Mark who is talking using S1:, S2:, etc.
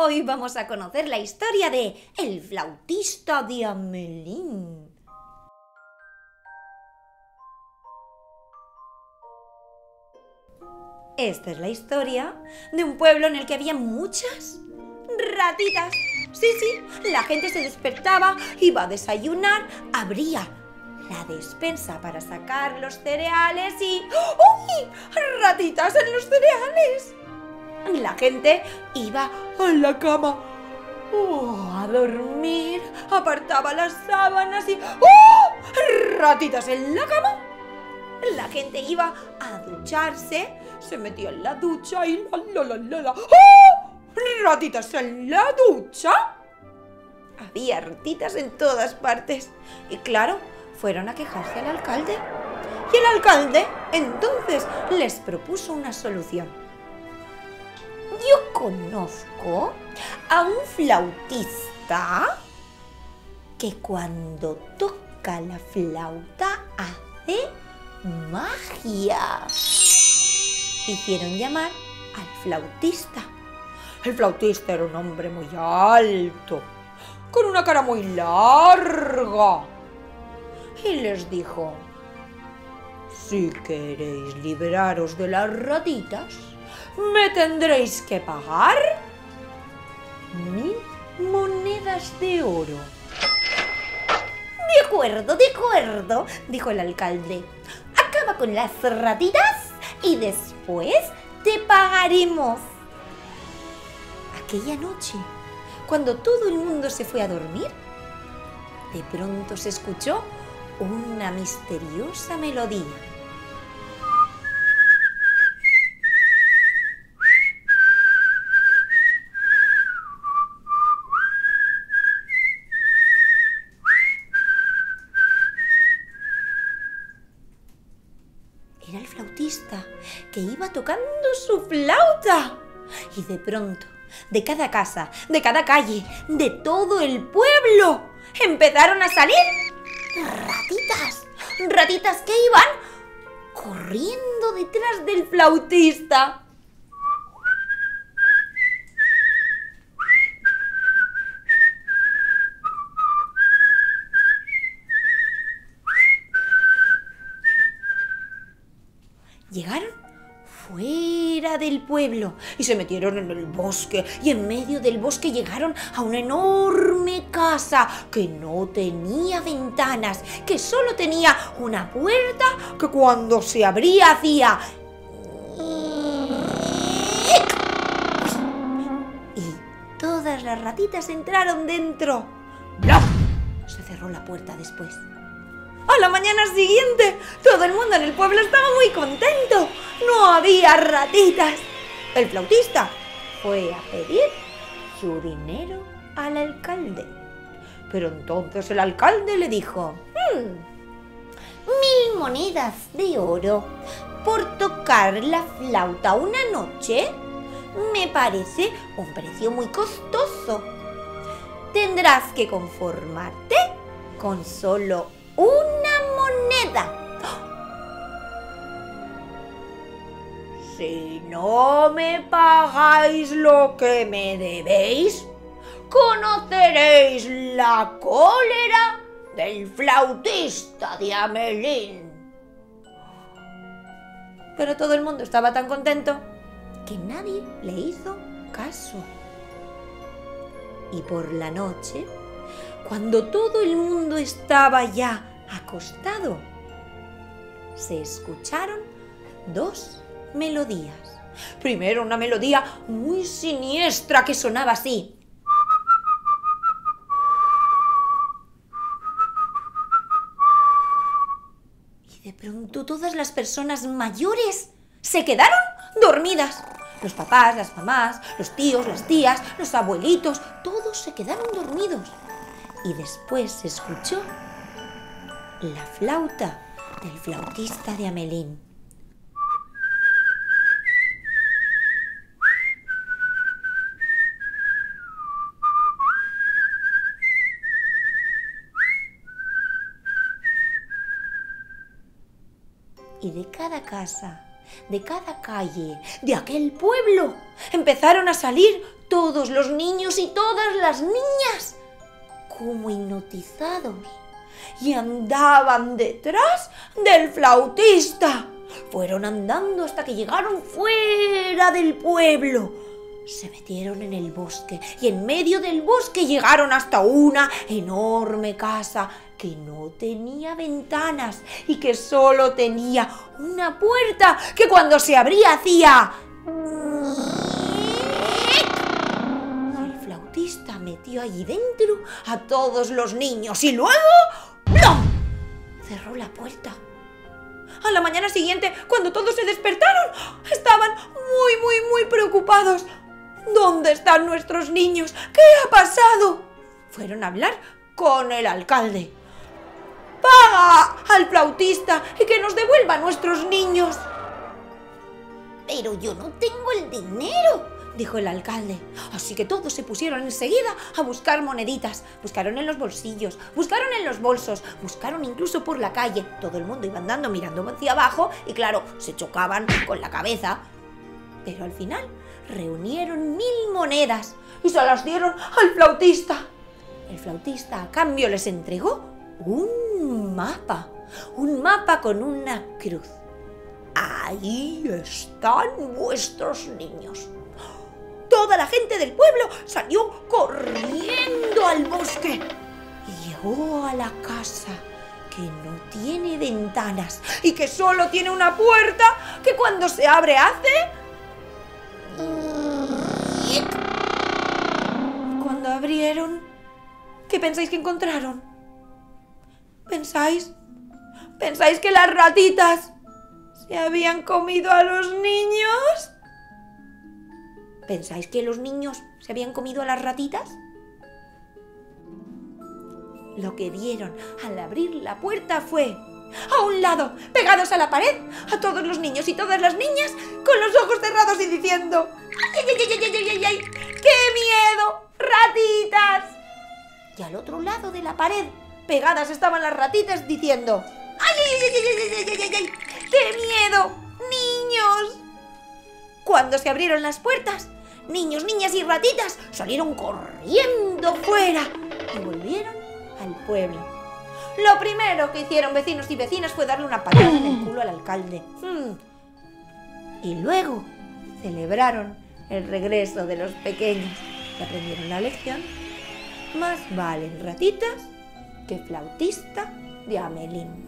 S1: Hoy vamos a conocer la historia de El flautista de Hamelín. Esta es la historia de un pueblo en el que había muchas ratitas. Sí, la gente se despertaba, iba a desayunar, abría la despensa para sacar los cereales y... ¡Uy! ¡Ratitas en los cereales! La gente iba a la cama a dormir, apartaba las sábanas y... ¡Ratitas en la cama! La gente iba a ducharse, se metía en la ducha y ¡ratitas en la ducha! Había ratitas en todas partes y claro, fueron a quejarse al alcalde. Y el alcalde entonces les propuso una solución. Yo conozco a un flautista que cuando toca la flauta hace magia. Hicieron llamar al flautista. El flautista era un hombre muy alto, con una cara muy larga. Y les dijo: si queréis liberaros de las ratitas, me tendréis que pagar 1000 monedas de oro. De acuerdo, dijo el alcalde. Acaba con las ratitas y después te pagaremos. Aquella noche, cuando todo el mundo se fue a dormir, de pronto se escuchó una misteriosa melodía. Era el flautista que iba tocando su flauta. Y de pronto, de cada casa, de cada calle, de todo el pueblo, empezaron a salir ratitas que iban corriendo detrás del flautista. Llegaron fuera del pueblo y se metieron en el bosque, y en medio del bosque llegaron a una enorme casa que no tenía ventanas, que solo tenía una puerta que cuando se abría hacía... y todas las ratitas entraron dentro. ¡Bla! Se cerró la puerta después. A la mañana siguiente, todo el mundo en el pueblo estaba muy contento. No había ratitas. El flautista fue a pedir su dinero al alcalde. Pero entonces el alcalde le dijo: 1000 monedas de oro por tocar la flauta una noche me parece un precio muy costoso. Tendrás que conformarte con solo una moneda. Si no me pagáis lo que me debéis, conoceréis la cólera del flautista de Hamelín. Pero todo el mundo estaba tan contento que nadie le hizo caso. Y por la noche, cuando todo el mundo estaba ya acostado, se escucharon dos melodías. Primero una melodía muy siniestra que sonaba así. Y de pronto todas las personas mayores se quedaron dormidas. Los papás, las mamás, los tíos, las tías, los abuelitos, todos se quedaron dormidos. Y después se escuchó la flauta del flautista de Hamelín. Y de cada casa, de cada calle, de aquel pueblo, empezaron a salir todos los niños y todas las niñas como hipnotizados y andaban detrás del flautista. Fueron andando hasta que llegaron fuera del pueblo. Se metieron en el bosque y en medio del bosque llegaron hasta una enorme casa que no tenía ventanas y que solo tenía una puerta que cuando se abría hacía... El flautista metió allí dentro a todos los niños y luego... ¡plum! Cerró la puerta. A la mañana siguiente, cuando todos se despertaron, estaban muy preocupados. ¿Dónde están nuestros niños? ¿Qué ha pasado? Fueron a hablar con el alcalde. ¡Paga al flautista y que nos devuelva a nuestros niños! Pero yo no tengo el dinero, dijo el alcalde. Así que todos se pusieron enseguida a buscar moneditas. Buscaron en los bolsillos, buscaron en los bolsos, buscaron incluso por la calle. Todo el mundo iba andando mirando hacia abajo y claro, se chocaban con la cabeza. Pero al final reunieron 1000 monedas y se las dieron al flautista. El flautista a cambio les entregó un mapa con una cruz. Ahí están vuestros niños. Toda la gente del pueblo salió corriendo al bosque y llegó a la casa que no tiene ventanas y que solo tiene una puerta que cuando se abre hace... Cuando abrieron, ¿qué pensáis que encontraron? ¿Pensáis que las ratitas se habían comido a los niños? ¿Pensáis que los niños se habían comido a las ratitas? Lo que vieron al abrir la puerta fue, a un lado, pegados a la pared, a todos los niños y todas las niñas con los ojos cerrados y diciendo ¡ay, ay! ¡Qué miedo! ¡Ratitas! Y al otro lado de la pared, pegadas estaban las ratitas diciendo ¡ay! ¡Qué miedo! ¡Niños! Cuando se abrieron las puertas, niños, niñas y ratitas salieron corriendo fuera y volvieron al pueblo. Lo primero que hicieron vecinos y vecinas fue darle una patada en el culo al alcalde. Y luego celebraron el regreso de los pequeños y aprendieron la lección. Más valen ratitas que flautista de Hamelín.